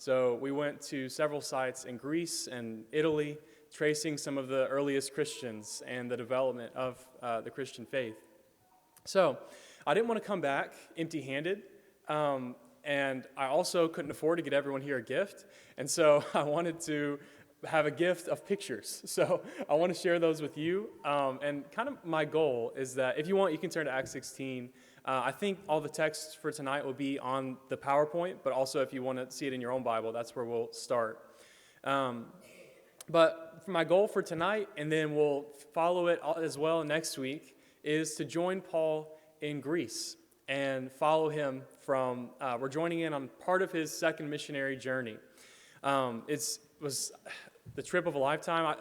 So we went to several sites in Greece and Italy, tracing some of the earliest Christians and the development of the Christian faith. So I didn't want to come back empty-handed, and I also couldn't afford to get everyone here a gift, and so I wanted to have a gift of pictures. So I want to share those with you, and kind of my goal is that if you want, you can turn to Acts 16. I think all the text for tonight will be on the PowerPoint, but also if you want to see it in your own Bible, that's where we'll start. But my goal for tonight, and then we'll follow it as well next week, is to join Paul in Greece and follow him from, we're joining in on part of his second missionary journey. It was the trip of a lifetime.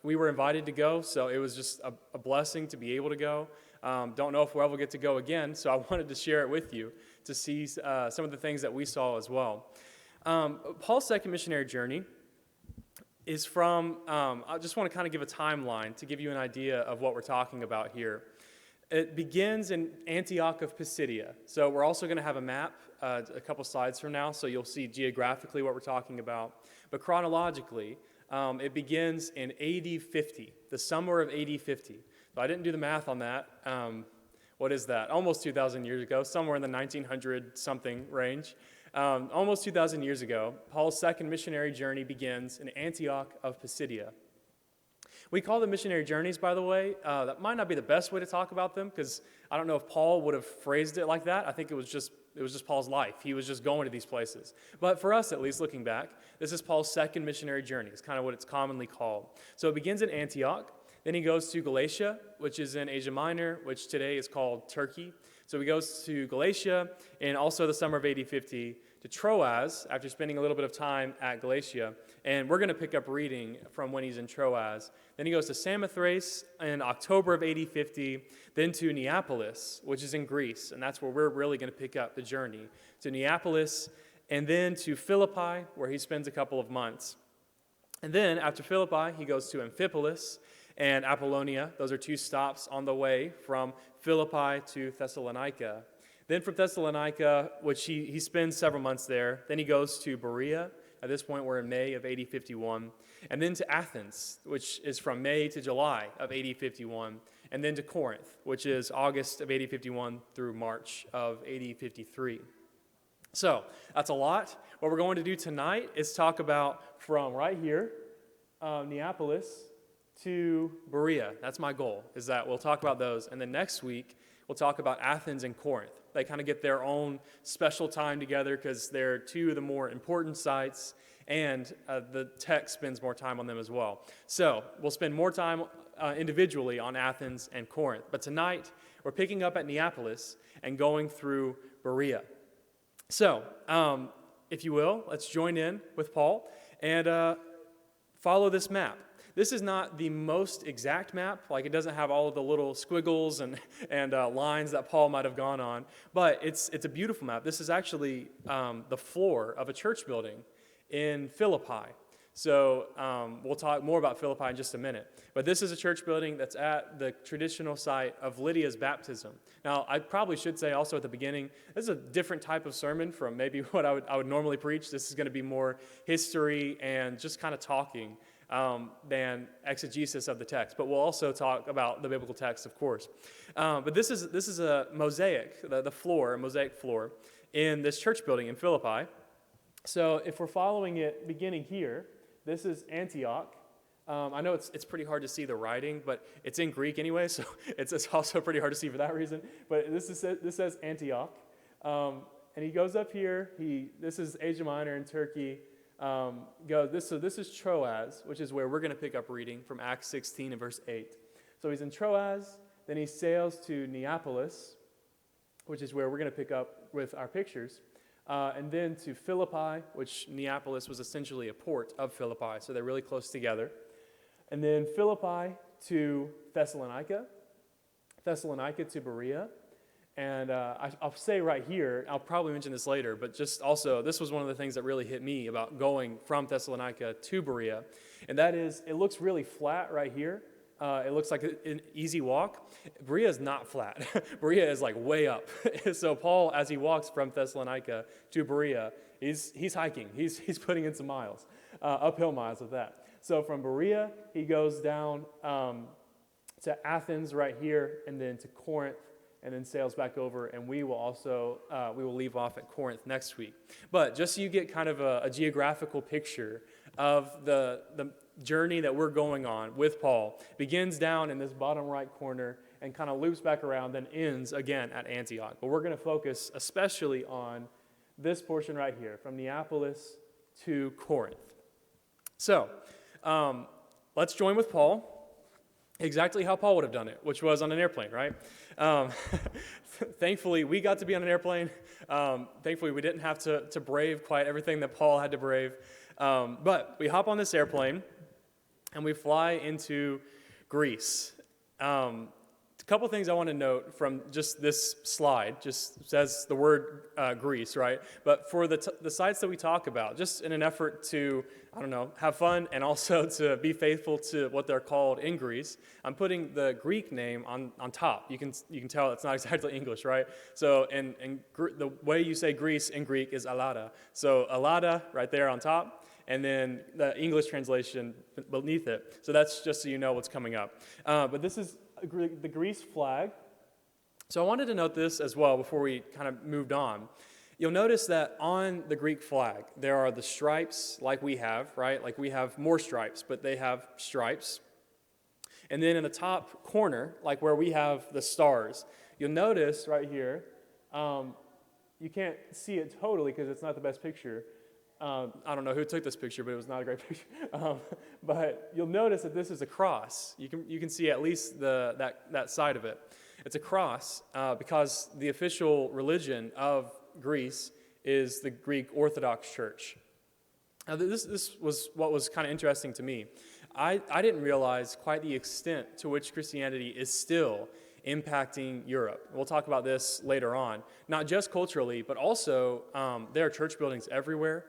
We were invited to go, so it was just a blessing to be able to go. Don't know if we'll ever get to go again, so I wanted to share it with you to see some of the things that we saw as well. Paul's second missionary journey is from, I just want to kind of give a timeline to give you an idea of what we're talking about here. It begins in Antioch of Pisidia. So we're also going to have a map a couple slides from now, so you'll see geographically what we're talking about. But chronologically, it begins in AD 50, the summer of AD 50. So I didn't do the math on that. What is that? Almost 2,000 years ago, somewhere in the 1900-something range. Almost 2,000 years ago, Paul's second missionary journey begins in Antioch of Pisidia. We call them missionary journeys, by the way. That might not be the best way to talk about them, because I don't know if Paul would have phrased it like that. I think it was just Paul's life. He was just going to these places. But for us, at least, looking back, this is Paul's second missionary journey. It's kind of what it's commonly called. So it begins in Antioch. Then he goes to Galatia, which is in Asia Minor, which today is called Turkey. So he goes to Galatia in also the summer of AD 50, to Troas after spending a little bit of time at Galatia. And we're going to pick up reading from when he's in Troas. Then he goes to Samothrace in October of AD 50, then to Neapolis, which is in Greece. And that's where we're really going to pick up the journey, to Neapolis, and then to Philippi, where he spends a couple of months. And then after Philippi, he goes to Amphipolis and Apollonia. Those are two stops on the way from Philippi to Thessalonica. Then from Thessalonica, which he spends several months there, then he goes to Berea. At this point, we're in May of AD 51. And then to Athens, which is from May to July of AD 51. And then to Corinth, which is August of AD 51 through March of AD 53. So that's a lot. What we're going to do tonight is talk about from right here, Neapolis, to Berea. That's my goal, is that we'll talk about those. And then next week, we'll talk about Athens and Corinth. They kind of get their own special time together because they're two of the more important sites, and the text spends more time on them as well. So we'll spend more time individually on Athens and Corinth. But tonight, we're picking up at Neapolis and going through Berea. So, if you will, let's join in with Paul and follow this map. This is not the most exact map, like it doesn't have all of the little squiggles and lines that Paul might have gone on, but it's a beautiful map. This is actually the floor of a church building in Philippi. So we'll talk more about Philippi in just a minute. But this is a church building that's at the traditional site of Lydia's baptism. Now, I probably should say also at the beginning, this is a different type of sermon from maybe what I would normally preach. This is going to be more history and just kind of talking than exegesis of the text. But we'll also talk about the biblical text, of course. But this is a mosaic, a mosaic floor in this church building in Philippi. So if we're following it beginning here, this is Antioch. I know it's pretty hard to see the writing, but it's in Greek anyway, so it's also pretty hard to see for that reason. But this says Antioch. And he goes up here. This is Asia Minor in Turkey. This is Troas, which is where we're going to pick up reading from Acts 16 and verse 8. So he's in Troas, then he sails to Neapolis, which is where we're going to pick up with our pictures, and then to Philippi, which Neapolis was essentially a port of Philippi, so they're really close together. And then Philippi to Thessalonica, Thessalonica to Berea. And I'll say right here, I'll probably mention this later, but just also, this was one of the things that really hit me about going from Thessalonica to Berea. And that is, it looks really flat right here, it looks like an easy walk. Berea is not flat. Berea is like way up. So Paul, as he walks from Thessalonica to Berea, he's hiking. He's putting in some miles, uphill miles with that. So from Berea, he goes down to Athens right here, and then to Corinth, and then sails back over, and we will leave off at Corinth next week. But just so you get kind of a geographical picture of the journey that we're going on with Paul, begins down in this bottom right corner and kind of loops back around, then ends again at Antioch. But we're going to focus especially on this portion right here, from Neapolis to Corinth. So let's join with Paul. Exactly how Paul would have done it, which was on an airplane, right? Thankfully, we got to be on an airplane. Thankfully, we didn't have to brave quite everything that Paul had to brave. But we hop on this airplane, and we fly into Greece. A couple things I want to note from just this slide, just says the word Greece, right? But for the sites that we talk about, just in an effort to, have fun and also to be faithful to what they're called in Greece, I'm putting the Greek name on top. You can tell it's not exactly English, right? So the way you say Greece in Greek is Alada. So Alada right there on top, and then the English translation beneath it. So that's just so you know what's coming up. But this is the Greece flag. So I wanted to note this as well before we kind of moved on. You'll notice that on the Greek flag, there are the stripes like we have, right? Like we have more stripes, but they have stripes. And then in the top corner, like where we have the stars, you'll notice right here, you can't see it totally because it's not the best picture. I don't know who took this picture, but it was not a great picture. But you'll notice that this is a cross. You can see at least that side of it. It's a cross because the official religion of Greece is the Greek Orthodox Church. Now, this was what was kind of interesting to me. I didn't realize quite the extent to which Christianity is still impacting Europe. We'll talk about this later on. Not just culturally, but also there are church buildings everywhere.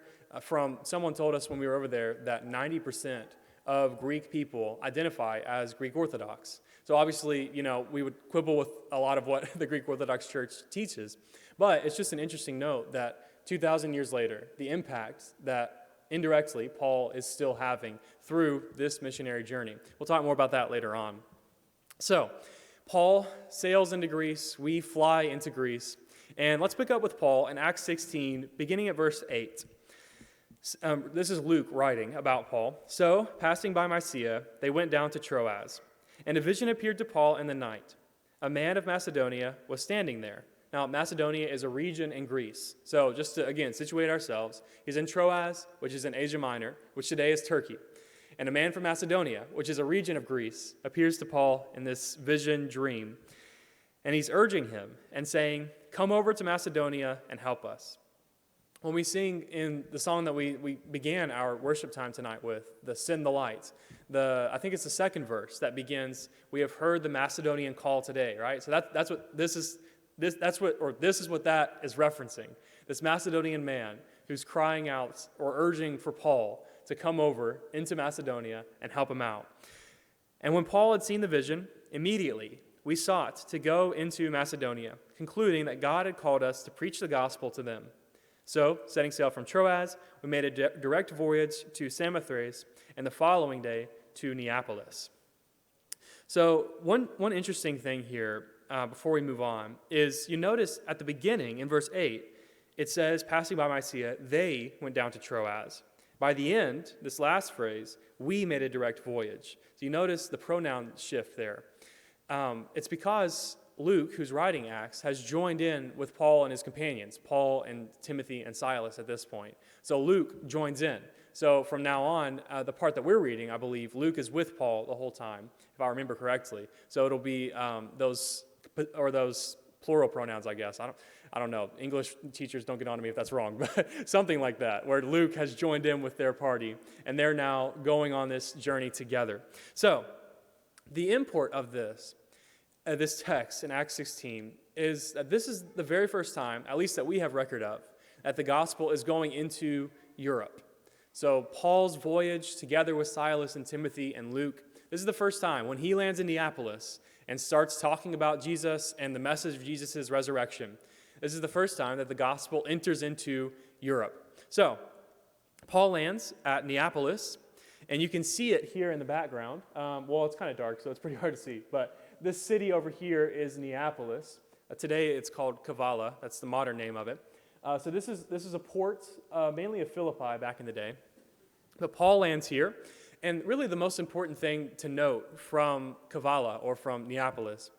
Someone told us when we were over there that 90% of Greek people identify as Greek Orthodox. So obviously, we would quibble with a lot of what the Greek Orthodox Church teaches. But it's just an interesting note that 2,000 years later, the impact that indirectly Paul is still having through this missionary journey. We'll talk more about that later on. So, Paul sails into Greece. We fly into Greece. And let's pick up with Paul in Acts 16, beginning at verse 8. This is Luke writing about Paul. So, passing by Mysia, they went down to Troas. And a vision appeared to Paul in the night. A man of Macedonia was standing there. Now, Macedonia is a region in Greece. So, just to, again, situate ourselves, he's in Troas, which is in Asia Minor, which today is Turkey. And a man from Macedonia, which is a region of Greece, appears to Paul in this vision dream. And he's urging him and saying, "Come over to Macedonia and help us." When we sing in the song that we began our worship time tonight with, the Send the Light, I think it's the second verse that begins, "We have heard the Macedonian call today," right? So that's what this is. This is what that is referencing. This Macedonian man who's crying out or urging for Paul to come over into Macedonia and help him out. And when Paul had seen the vision, immediately we sought to go into Macedonia, concluding that God had called us to preach the gospel to them. So, setting sail from Troas, we made a direct voyage to Samothrace, and the following day to Neapolis. So, one interesting thing here, before we move on, is you notice at the beginning, in verse 8, it says, passing by Mysia, they went down to Troas. By the end, this last phrase, we made a direct voyage. So you notice the pronoun shift there. It's because Luke, who's writing Acts, has joined in with Paul and his companions, Paul and Timothy and Silas at this point. So Luke joins in. So from now on, the part that we're reading, I believe, Luke is with Paul the whole time, if I remember correctly. So it'll be those plural pronouns, I guess. I don't know. English teachers don't get on to me if that's wrong, but something like that, where Luke has joined in with their party, and they're now going on this journey together. So the import of this text in Acts 16 is that this is the very first time, at least that we have record of, that the gospel is going into Europe. So Paul's voyage together with Silas and Timothy and Luke, This is the first time when he lands in Neapolis and starts talking about Jesus and the message of Jesus' resurrection. This is the first time that the gospel enters into Europe. So, Paul lands at Neapolis, and you can see it here in the background. Well, it's kind of dark, so it's pretty hard to see. But this city over here is Neapolis. Today it's called Kavala. That's the modern name of it. So this is a port, mainly of Philippi back in the day. But Paul lands here. And really the most important thing to note from Kavala or from Neapolis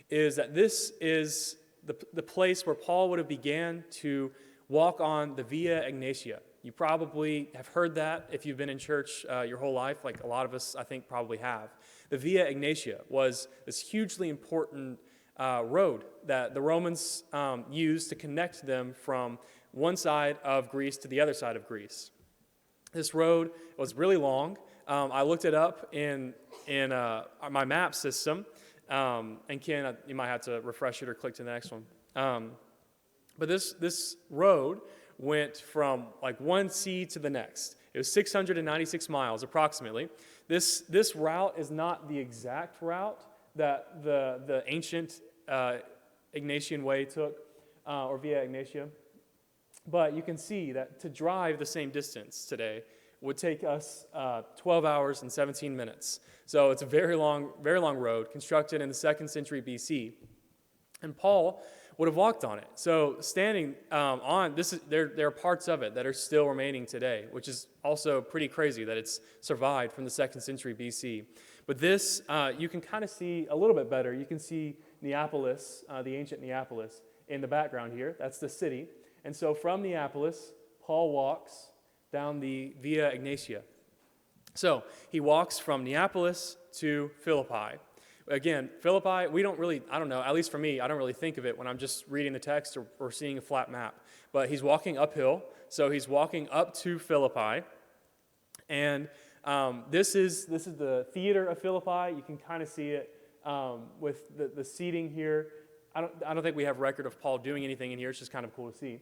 is that this is the place where Paul would have began to walk on the Via Egnatia. You probably have heard that if you've been in church your whole life, like a lot of us, I think, probably have. The Via Egnatia was this hugely important road that the Romans used to connect them from one side of Greece to the other side of Greece. This road was really long. I looked it up in my map system. And Ken, you might have to refresh it or click to the next one. But this road went from like one sea to the next. It was 696 miles approximately. This route is not the exact route that the ancient Ignatian Way took, or Via Egnatia. But you can see that to drive the same distance today would take us 12 hours and 17 minutes. So it's a very long road, constructed in the 2nd century BC. And Paul would have walked on it. So standing on this, there are parts of it that are still remaining today, which is also pretty crazy that it's survived from the 2nd century BC. But this, you can kind of see a little bit better. You can see Neapolis, the ancient Neapolis, in the background here. That's the city. And so from Neapolis, Paul walks down the Via Egnatia. So he walks from Neapolis to Philippi. Again, Philippi, we don't really, I don't know, at least for me, I don't really think of it when I'm just reading the text or seeing a flat map. But he's walking uphill, so he's walking up to Philippi. And this is the theater of Philippi. You can kind of see it with the seating here. I don't think we have record of Paul doing anything in here. It's just kind of cool to see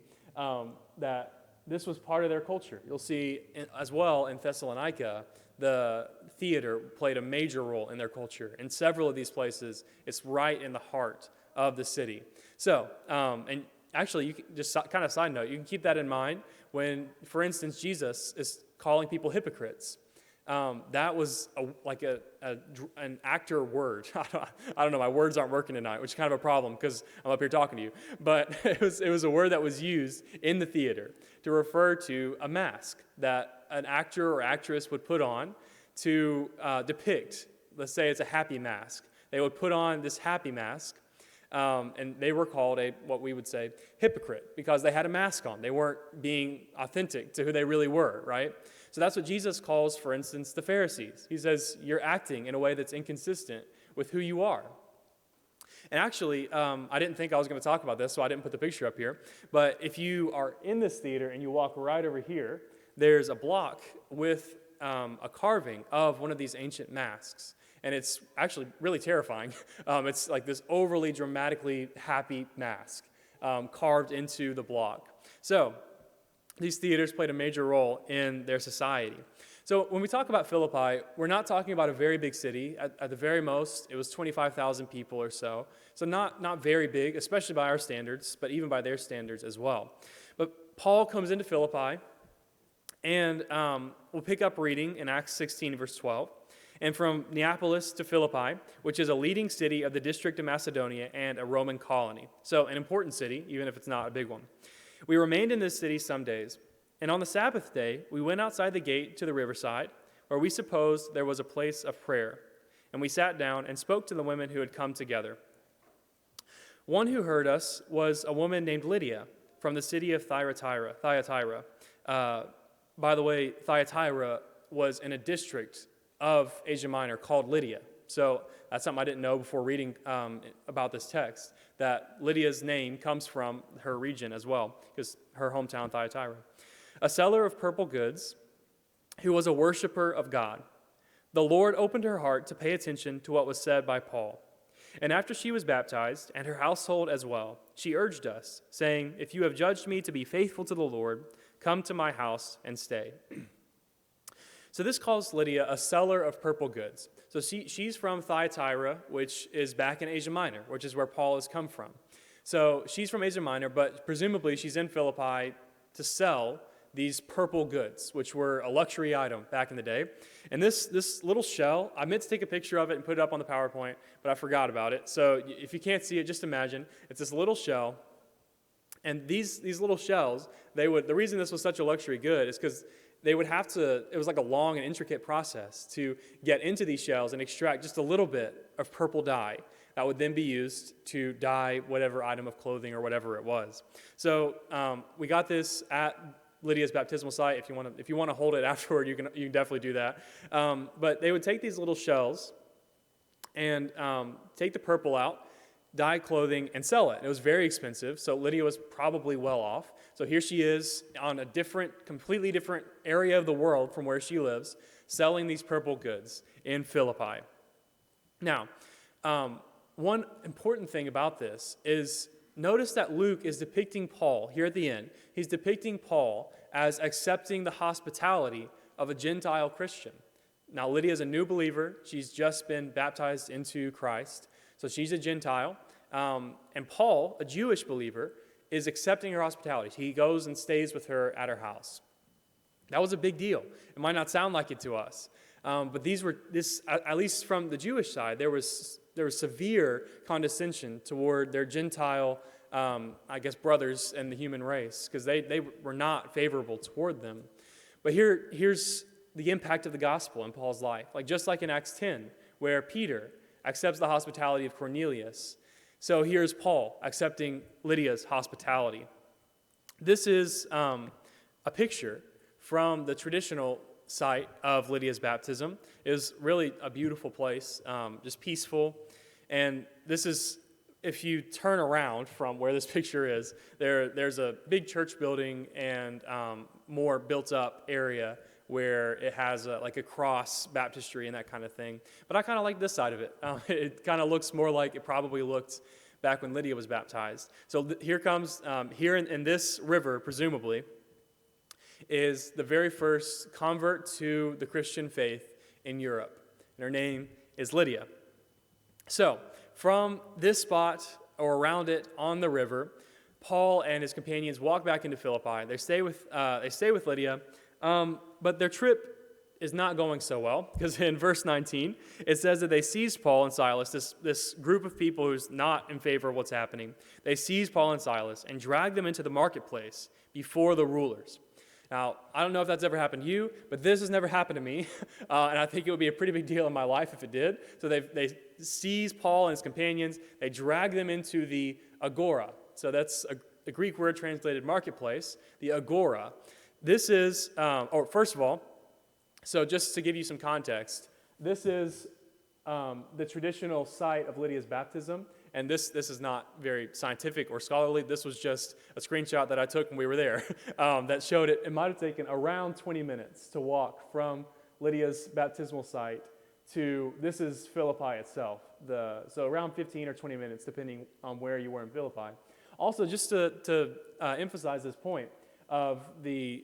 that this was part of their culture. You'll see as well in Thessalonica, the theater played a major role in their culture. In several of these places, it's right in the heart of the city. So, and actually, you can just kind of side note, you can keep that in mind when, for instance, Jesus is calling people hypocrites. That was an actor word. I don't know, my words aren't working tonight, which is kind of a problem because I'm up here talking to you. But it was a word that was used in the theater to refer to a mask that an actor or actress would put on to depict, let's say it's a happy mask. They would put on this happy mask, and they were called what we would say hypocrite because they had a mask on. They weren't being authentic to who they really were, right? So that's what Jesus calls, for instance, the Pharisees. He says, you're acting in a way that's inconsistent with who you are. And actually, I didn't think I was going to talk about this, so I didn't put the picture up here. But if you are in this theater and you walk right over here, there's a block with a carving of one of these ancient masks. And it's actually really terrifying. It's like this overly dramatically happy mask carved into the block. So these theaters played a major role in their society. So when we talk about Philippi, we're not talking about a very big city. At the very most, it was 25,000 people or so. So not very big, especially by our standards, but even by their standards as well. But Paul comes into Philippi, and we'll pick up reading in Acts 16, verse 12. And from Neapolis to Philippi, which is a leading city of the district of Macedonia and a Roman colony. So an important city, even if it's not a big one. We remained in this city some days, and on the Sabbath day, we went outside the gate to the riverside, where we supposed there was a place of prayer. And we sat down and spoke to the women who had come together. One who heard us was a woman named Lydia from the city of Thyatira. By the way, Thyatira was in a district of Asia Minor called Lydia. So that's something I didn't know before reading about this text, that Lydia's name comes from her region as well, because her hometown, Thyatira. A seller of purple goods who was a worshiper of God. The Lord opened her heart to pay attention to what was said by Paul. And after she was baptized, and her household as well, she urged us, saying, "If you have judged me to be faithful to the Lord, come to my house and stay." So this calls Lydia a seller of purple goods. So she's from Thyatira, which is back in Asia Minor, which is where Paul has come from. So she's from Asia Minor, but presumably she's in Philippi to sell these purple goods, which were a luxury item back in the day. And this little shell, I meant to take a picture of it and put it up on the PowerPoint, but I forgot about it. So if you can't see it, just imagine. It's this little shell. And these little shells, the reason this was such a luxury good is because they would have to, it was like a long and intricate process to get into these shells and extract just a little bit of purple dye that would then be used to dye whatever item of clothing or whatever it was. So we got this at Lydia's baptismal site. If you want to hold it afterward, you can definitely do that. But they would take these little shells and take the purple out, dye clothing, and sell it. It was very expensive, so Lydia was probably well off. So here she is on a completely different area of the world from where she lives, selling these purple goods in Philippi. Now, one important thing about this is notice that Luke is depicting Paul here at the end. He's depicting Paul as accepting the hospitality of a Gentile Christian. Now, Lydia is a new believer. She's just been baptized into Christ. So she's a Gentile. And Paul, a Jewish believer, is accepting her hospitality. He goes and stays with her at her house. That was a big deal. It might not sound like it to us. But at least from the Jewish side, there was severe condescension toward their Gentile, brothers in the human race, because they were not favorable toward them. But here's the impact of the gospel in Paul's life. Just like in Acts 10, where Peter accepts the hospitality of Cornelius. So here's Paul accepting Lydia's hospitality. This is a picture from the traditional site of Lydia's baptism. It was really a beautiful place, just peaceful. And this is, if you turn around from where this picture is, there's a big church building and more built-up area where it has a cross baptistry and that kind of thing. But I kind of like this side of it. It kind of looks more like it probably looked back when Lydia was baptized. So here comes, here in this river, presumably, is the very first convert to the Christian faith in Europe. And her name is Lydia. So from this spot or around it on the river, Paul and his companions walk back into Philippi. They stay with Lydia, but their trip is not going so well, because in verse 19, it says that they seized Paul and Silas, this group of people who's not in favor of what's happening. They seized Paul and Silas and dragged them into the marketplace before the rulers. Now, I don't know if that's ever happened to you, but this has never happened to me, and I think it would be a pretty big deal in my life if it did. So they seized Paul and his companions. They dragged them into the agora. So that's the Greek word translated marketplace, the agora. This is, first of all, so just to give you some context, this is the traditional site of Lydia's baptism, and this is not very scientific or scholarly. This was just a screenshot that I took when we were there that showed it. It might have taken around 20 minutes to walk from Lydia's baptismal site to, this is Philippi itself, so around 15 or 20 minutes, depending on where you were in Philippi. Also, just to emphasize this point of the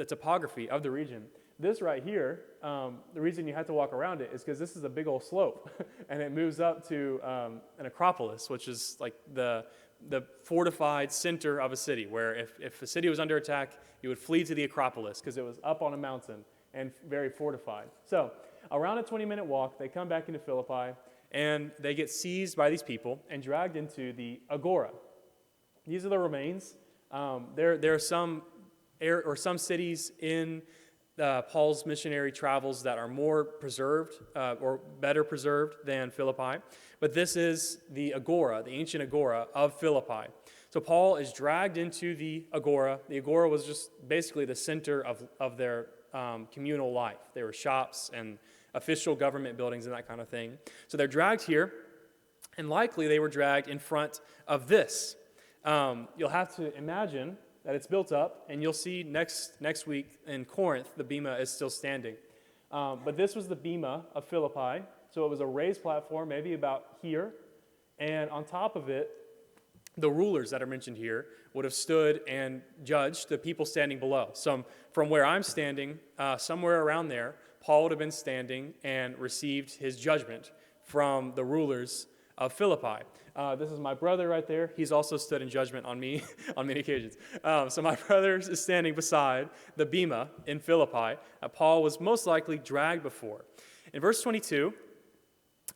topography of the region, this right here, the reason you have to walk around it is because this is a big old slope, and it moves up to an acropolis, which is like the fortified center of a city, where if a city was under attack, you would flee to the acropolis because it was up on a mountain and very fortified. So around a 20-minute walk, they come back into Philippi, and they get seized by these people and dragged into the agora. These are the remains. There are some cities in Paul's missionary travels that are more preserved or better preserved than Philippi. But this is the agora, the ancient agora of Philippi. So Paul is dragged into the agora. The agora was just basically the center of their communal life. There were shops and official government buildings and that kind of thing. So they're dragged here, and likely they were dragged in front of this. You'll have to imagine that it's built up, and you'll see next week in Corinth, the bema is still standing. But this was the bema of Philippi, so it was a raised platform, maybe about here, and on top of it, the rulers that are mentioned here would have stood and judged the people standing below. From from where I'm standing, somewhere around there, Paul would have been standing and received his judgment from the rulers of Philippi. This is my brother right there. He's also stood in judgment on me on many occasions. So my brother is standing beside the bema in Philippi that Paul was most likely dragged before. In verse 22,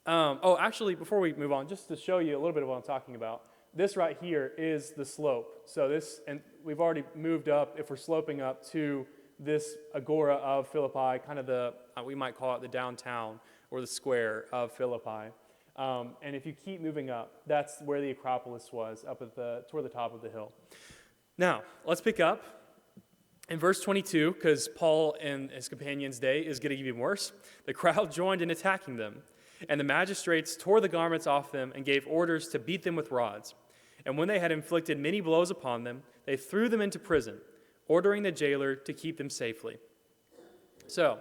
actually, before we move on, just to show you a little bit of what I'm talking about, this right here is the slope. So this, and we've already moved up, if we're sloping up to this agora of Philippi, kind of we might call it the downtown or the square of Philippi. And if you keep moving up, that's where the Acropolis was, up at toward the top of the hill. Now, let's pick up in verse 22, because Paul and his companions' day is getting even worse. The crowd joined in attacking them, and the magistrates tore the garments off them and gave orders to beat them with rods. And when they had inflicted many blows upon them, they threw them into prison, ordering the jailer to keep them safely. So,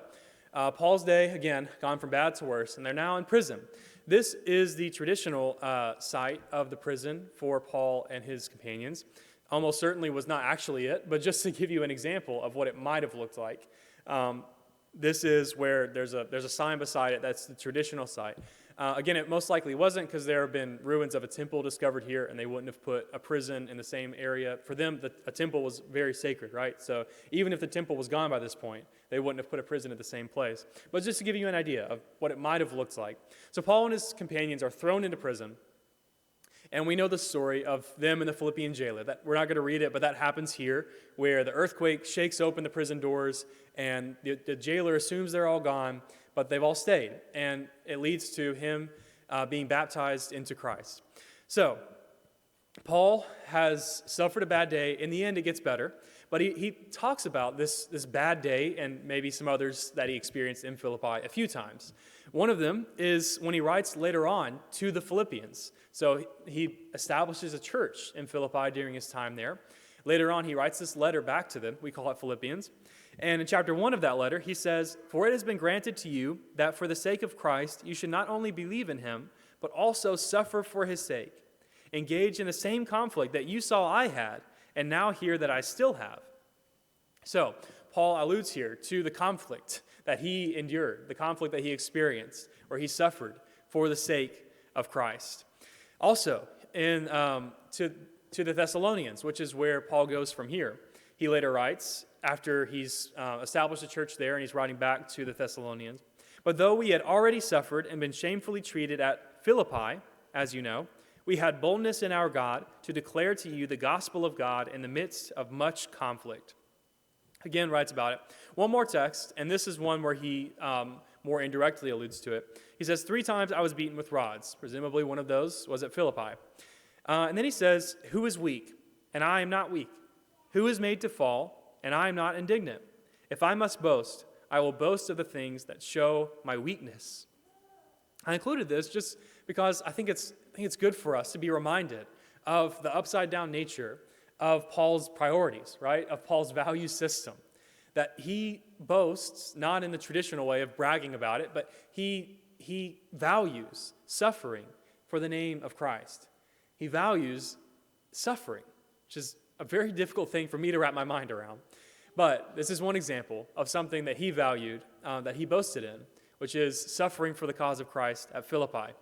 Paul's day, again, gone from bad to worse, and they're now in prison. This is the traditional site of the prison for Paul and his companions. Almost certainly was not actually it, but just to give you an example of what it might have looked like. This is where there's a sign beside it. That's the traditional site. Again, it most likely wasn't, because there have been ruins of a temple discovered here, and they wouldn't have put a prison in the same area. For them, a temple was very sacred, right? So even if the temple was gone by this point, they wouldn't have put a prison at the same place. But just to give you an idea of what it might have looked like. So Paul and his companions are thrown into prison, and we know the story of them and the Philippian jailer. We're not going to read it, but that happens here, where the earthquake shakes open the prison doors, and the jailer assumes they're all gone, but they've all stayed, and it leads to him being baptized into Christ. So, Paul has suffered a bad day. In the end, it gets better, but he talks about this bad day and maybe some others that he experienced in Philippi a few times. One of them is when he writes later on to the Philippians. So he establishes a church in Philippi during his time there. Later on, he writes this letter back to them. We call it Philippians. And in chapter 1 of that letter, he says, "For it has been granted to you that for the sake of Christ you should not only believe in him, but also suffer for his sake. Engage in the same conflict that you saw I had, and now hear that I still have." So, Paul alludes here to the conflict that he endured, the conflict that he experienced, where he suffered for the sake of Christ. Also, to the Thessalonians, which is where Paul goes from here, he later writes, after he's established a church there and he's writing back to the Thessalonians, "But though we had already suffered and been shamefully treated at Philippi, as you know, we had boldness in our God to declare to you the gospel of God in the midst of much conflict." Again, writes about it. One more text, and this is one where he more indirectly alludes to it. He says, 3 times I was beaten with rods. Presumably one of those was at Philippi. And then he says, "Who is weak? And I am not weak. Who is made to fall? And I am not indignant. If I must boast, I will boast of the things that show my weakness." I included this just because I think it's good for us to be reminded of the upside-down nature of Paul's priorities, right? Of Paul's value system. That he boasts, not in the traditional way of bragging about it, but he values suffering for the name of Christ. He values suffering, which is a very difficult thing for me to wrap my mind around. But this is one example of something that he valued, that he boasted in, which is suffering for the cause of Christ at Philippi.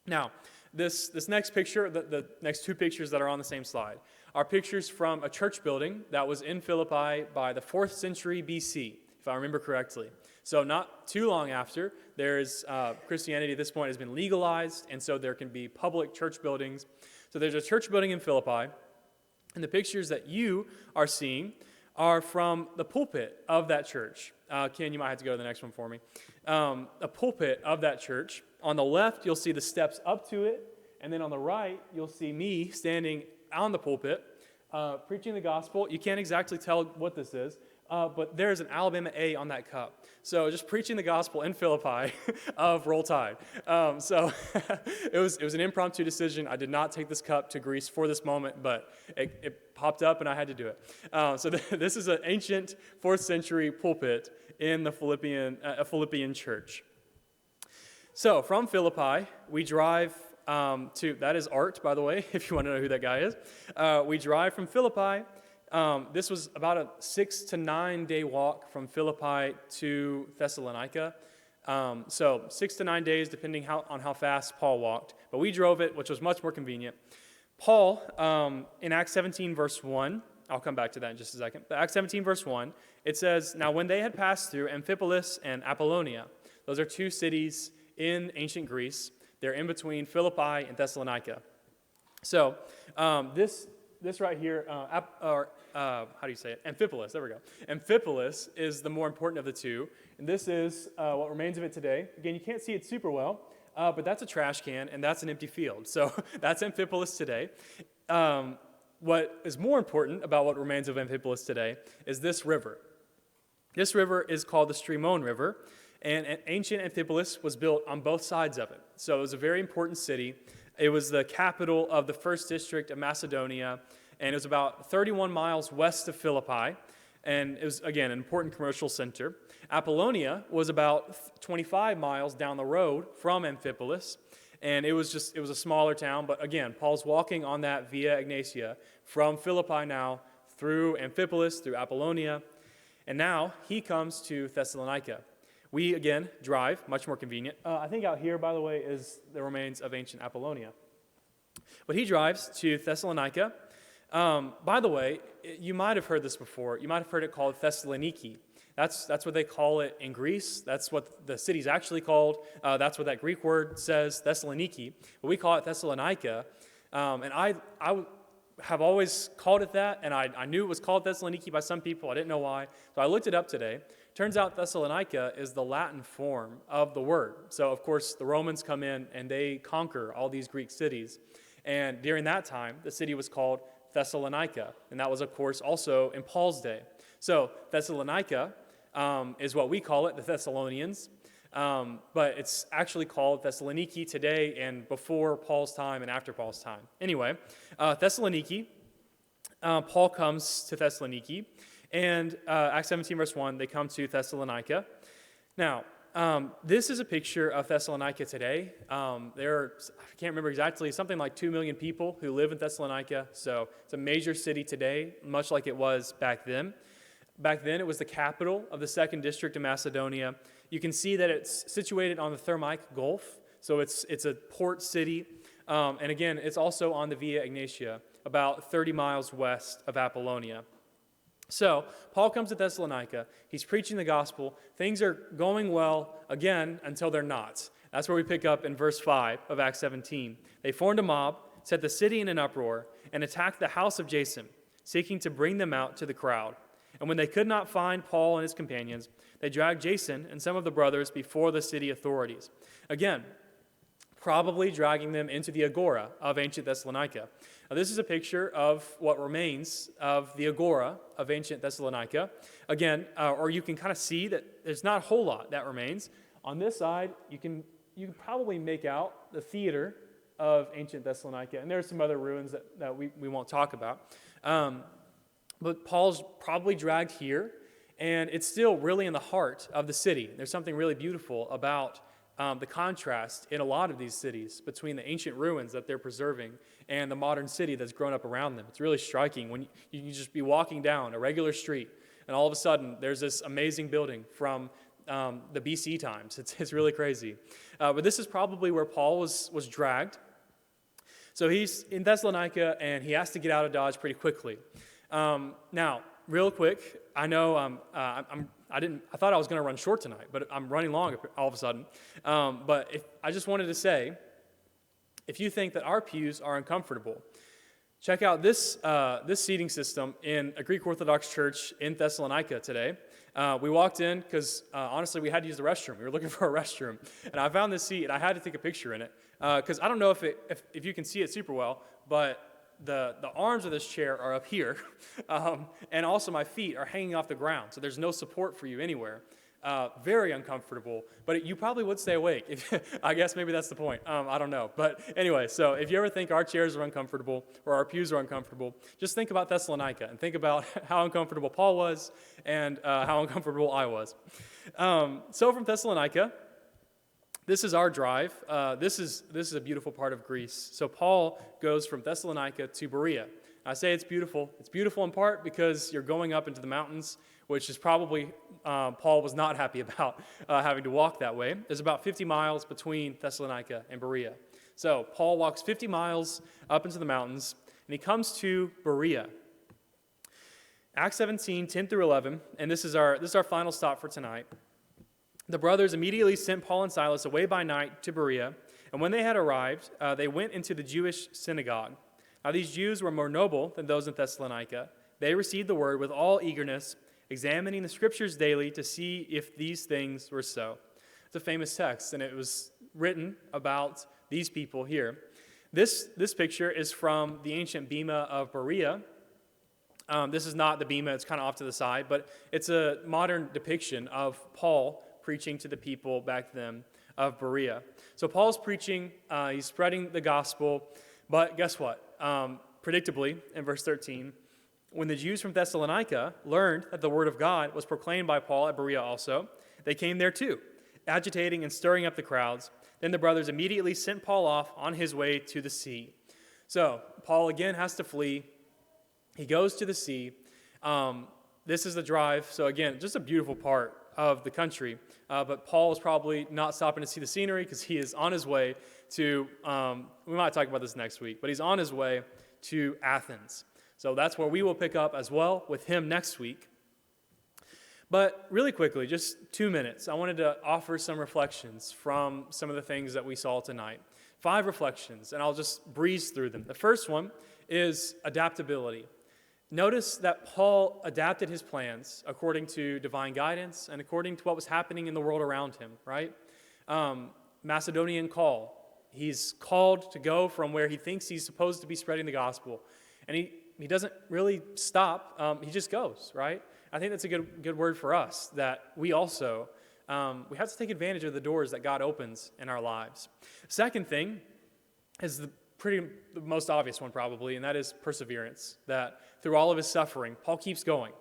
Now, this next picture, the next 2 pictures that are on the same slide, are pictures from a church building that was in Philippi by the 4th century BC, if I remember correctly. So not too long after, there's Christianity at this point has been legalized, and so there can be public church buildings. So there's a church building in Philippi, and the pictures that you are seeing are from the pulpit of that church. Ken, you might have to go to the next one for me. A pulpit of that church. On the left, you'll see the steps up to it, and then on the right, you'll see me standing on the pulpit, preaching the gospel. You can't exactly tell what this is, but there's an Alabama A on that cup. So just preaching the gospel in Philippi of Roll Tide. So it was an impromptu decision. I did not take this cup to Greece for this moment, but it popped up and I had to do it. So this is an ancient 4th century pulpit in the Philippian church. So from Philippi, we drive that is Art, by the way, if you want to know who that guy is. We drive from Philippi This was about a 6 to 9 day walk from Philippi to Thessalonica. So 6 to 9 days, depending on how fast Paul walked. But we drove it, which was much more convenient. Paul, in Acts 17, verse 1, I'll come back to that in just a second. But Acts 17, verse 1, it says, "Now when they had passed through Amphipolis and Apollonia," those are two cities in ancient Greece. They're in between Philippi and Thessalonica. So this right here, how do you say it? Amphipolis, there we go. Amphipolis is the more important of the two, and this is what remains of it today. Again, you can't see it super well, but that's a trash can, and that's an empty field. So that's Amphipolis today. What is more important about what remains of Amphipolis today is this river. This river is called the Strymon River, and ancient Amphipolis was built on both sides of it. So it was a very important city. It was the capital of the first district of Macedonia, and it was about 31 miles west of Philippi, and it was, again, an important commercial center. Apollonia was about 25 miles down the road from Amphipolis, and it was a smaller town, but again, Paul's walking on that Via Egnatia from Philippi now through Amphipolis, through Apollonia, and now he comes to Thessalonica. We, again, drive, much more convenient. I think out here, by the way, is the remains of ancient Apollonia. But he drives to Thessalonica. By the way, you might have heard this before. You might have heard it called Thessaloniki. That's what they call it in Greece. That's what the city's actually called. That's what that Greek word says, Thessaloniki. But we call it Thessalonica. And I have always called it that, and I knew it was called Thessaloniki by some people. I didn't know why. So I looked it up today. Turns out Thessalonica is the Latin form of the word. So, of course, the Romans come in and they conquer all these Greek cities. And during that time, the city was called Thessalonica. And that was, of course, also in Paul's day. So Thessalonica is what we call it, the Thessalonians. But it's actually called Thessaloniki today and before Paul's time and after Paul's time. Anyway, Thessaloniki, Paul comes to Thessaloniki. And Acts 17, verse 1, they come to Thessalonica. Now, this is a picture of Thessalonica today. There are, I can't remember exactly, something like 2 million people who live in Thessalonica. So it's a major city today, much like it was back then. Back then, it was the capital of the second district of Macedonia. You can see that it's situated on the Thermaic Gulf. So it's a port city. And again, it's also on the Via Egnatia, about 30 miles west of Apollonia. So, Paul comes to Thessalonica. He's preaching the gospel. Things are going well, again, until they're not. That's where we pick up in verse 5 of Acts 17. They formed a mob, set the city in an uproar, and attacked the house of Jason, seeking to bring them out to the crowd. And when they could not find Paul and his companions, they dragged Jason and some of the brothers before the city authorities. Again, probably dragging them into the agora of ancient Thessalonica. Now, this is a picture of what remains of the agora of ancient Thessalonica. Again, or you can kind of see that there's not a whole lot that remains. On this side, you can probably make out the theater of ancient Thessalonica, and there's some other ruins that we won't talk about. But Paul's probably dragged here, and it's still really in the heart of the city. There's something really beautiful about the contrast in a lot of these cities between the ancient ruins that they're preserving and the modern city that's grown up around them. It's really striking when you can just be walking down a regular street, and all of a sudden there's this amazing building from the BC times. It's really crazy. But this is probably where Paul was dragged. So he's in Thessalonica, and he has to get out of Dodge pretty quickly. Now, real quick, I know I thought I was going to run short tonight, but I'm running long all of a sudden. But I just wanted to say, if you think that our pews are uncomfortable, check out this seating system in a Greek Orthodox church in Thessalonica today. We walked in because, honestly, we had to use the restroom. We were looking for a restroom. And I found this seat, and I had to take a picture in it. Because I don't know if you can see it super well, but the arms of this chair are up here, and also my feet are hanging off the ground, so there's no support for you anywhere. Very uncomfortable, but you probably would stay awake. I guess maybe that's the point. I don't know. But anyway, so if you ever think our chairs are uncomfortable or our pews are uncomfortable, just think about Thessalonica and think about how uncomfortable Paul was and how uncomfortable I was. So from Thessalonica, this is our drive. This is a beautiful part of Greece. So Paul goes from Thessalonica to Berea. I say it's beautiful. It's beautiful in part because you're going up into the mountains, which is probably Paul was not happy about having to walk that way. There's about 50 miles between Thessalonica and Berea. So Paul walks 50 miles up into the mountains, and he comes to Berea. Acts 17, 10 through 11, and this is our final stop for tonight. The brothers immediately sent Paul and Silas away by night to Berea, and when they had arrived, they went into the Jewish synagogue. Now these Jews were more noble than those in Thessalonica. They received the word with all eagerness, examining the scriptures daily to see if these things were so. It's a famous text, and it was written about these people here. This picture is from the ancient Bema of Berea. This is not the Bema, it's kind of off to the side, but it's a modern depiction of Paul preaching to the people back then of Berea. So Paul's preaching, he's spreading the gospel, but guess what? Predictably, in verse 13, when the Jews from Thessalonica learned that the word of God was proclaimed by Paul at Berea also, they came there too, agitating and stirring up the crowds. Then the brothers immediately sent Paul off on his way to the sea. So Paul again has to flee. He goes to the sea. This is the drive. So again, just a beautiful part of the country. But Paul is probably not stopping to see the scenery because he is on his way to, we might talk about this next week, but he's on his way to Athens. So that's where we will pick up as well with him next week. But really quickly, just 2 minutes, I wanted to offer some reflections from some of the things that we saw tonight. 5 reflections, and I'll just breeze through them. The first one is adaptability. Notice that Paul adapted his plans according to divine guidance and according to what was happening in the world around him, right? Macedonian call. He's called to go from where he thinks he's supposed to be spreading the gospel. And he doesn't really stop. He just goes, right? I think that's a good word for us, that we also, we have to take advantage of the doors that God opens in our lives. Second thing is the most obvious one probably, and that is perseverance, that through all of his suffering, Paul keeps going,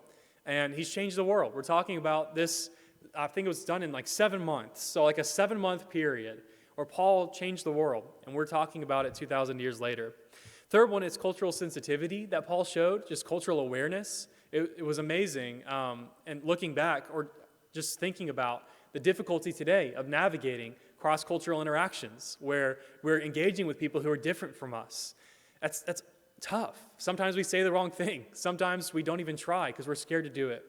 and he's changed the world. We're talking about this, I think it was done in like 7 months, so like a 7-month period where Paul changed the world, and we're talking about it 2,000 years later. Third one is cultural sensitivity that Paul showed, just cultural awareness. It was amazing, and looking back, or just thinking about the difficulty today of navigating cross-cultural interactions where we're engaging with people who are different from us. That's tough. Sometimes we say the wrong thing. Sometimes we don't even try because we're scared to do it.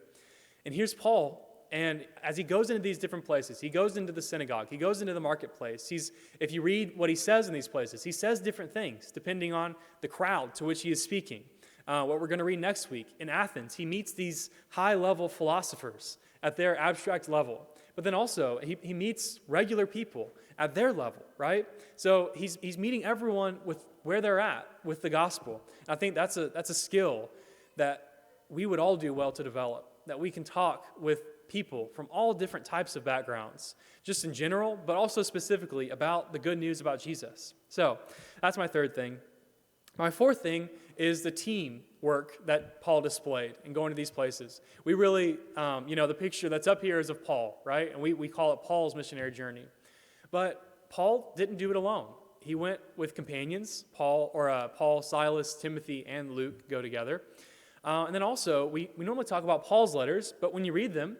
And here's Paul, and as he goes into these different places, he goes into the synagogue, he goes into the marketplace. If you read what he says in these places, he says different things depending on the crowd to which he is speaking. What we're going to read next week, in Athens, he meets these high-level philosophers at their abstract level. But then also, he meets regular people at their level, right? So he's meeting everyone with where they're at with the gospel. And I think that's a skill that we would all do well to develop, that we can talk with people from all different types of backgrounds, just in general, but also specifically about the good news about Jesus. So that's my third thing. My fourth thing is the team work that Paul displayed in going to these places. We really, the picture that's up here is of Paul, right? And we call it Paul's missionary journey. But Paul didn't do it alone. He went with companions. Paul, Silas, Timothy, and Luke go together. And then also, we normally talk about Paul's letters, but when you read them,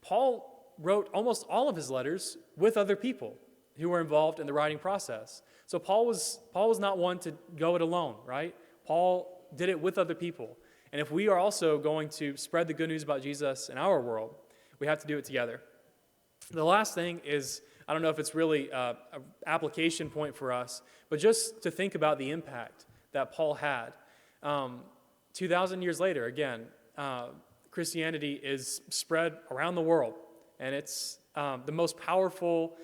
Paul wrote almost all of his letters with other people who were involved in the writing process. So Paul was not one to go it alone, right? Paul did it with other people. And if we are also going to spread the good news about Jesus in our world, we have to do it together. The last thing is, I don't know if it's really an application point for us, but just to think about the impact that Paul had. 2,000 years later, again, Christianity is spread around the world, and it's the most powerful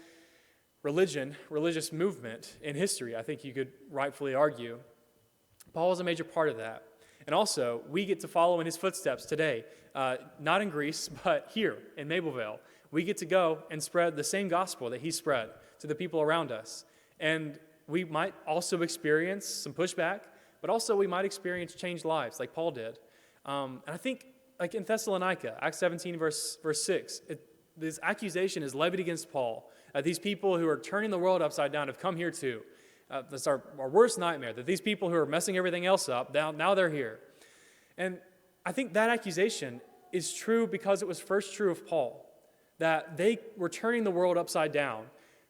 religious movement in history, I think you could rightfully argue. Paul is a major part of that. And also, we get to follow in his footsteps today, not in Greece, but here in Mableville. We get to go and spread the same gospel that he spread to the people around us. And we might also experience some pushback, but also we might experience changed lives like Paul did. And I think, like in Thessalonica, Acts 17, verse 6, this accusation is levied against Paul. These people who are turning the world upside down have come here too. That's our worst nightmare, that these people who are messing everything else up, now they're here. And I think that accusation is true because it was first true of Paul, that they were turning the world upside down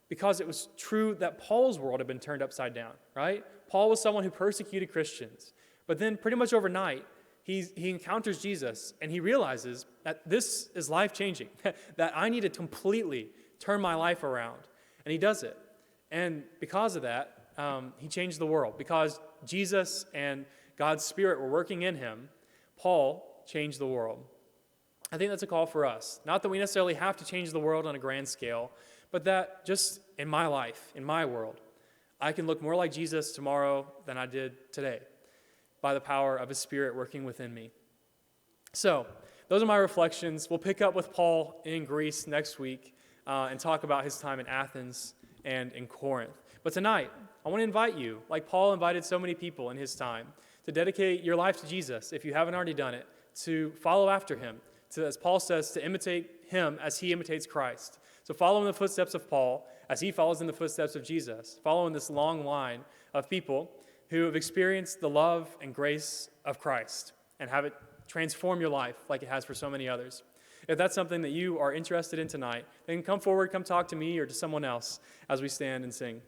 because it was true that Paul's world had been turned upside down, right? Paul was someone who persecuted Christians. But then pretty much overnight, he encounters Jesus, and he realizes that this is life-changing, that I need to completely turn my life around. And he does it. And because of that, he changed the world. Because Jesus and God's Spirit were working in him, Paul changed the world. I think that's a call for us. Not that we necessarily have to change the world on a grand scale, but that just in my life, in my world, I can look more like Jesus tomorrow than I did today by the power of his Spirit working within me. So, those are my reflections. We'll pick up with Paul in Greece next week and talk about his time in Athens and in Corinth. But tonight, I want to invite you, like Paul invited so many people in his time, to dedicate your life to Jesus, if you haven't already done it, to follow after him, to, as Paul says, to imitate him as he imitates Christ. So follow in the footsteps of Paul as he follows in the footsteps of Jesus. Follow in this long line of people who have experienced the love and grace of Christ and have it transform your life like it has for so many others. If that's something that you are interested in tonight, then come forward, come talk to me or to someone else as we stand and sing.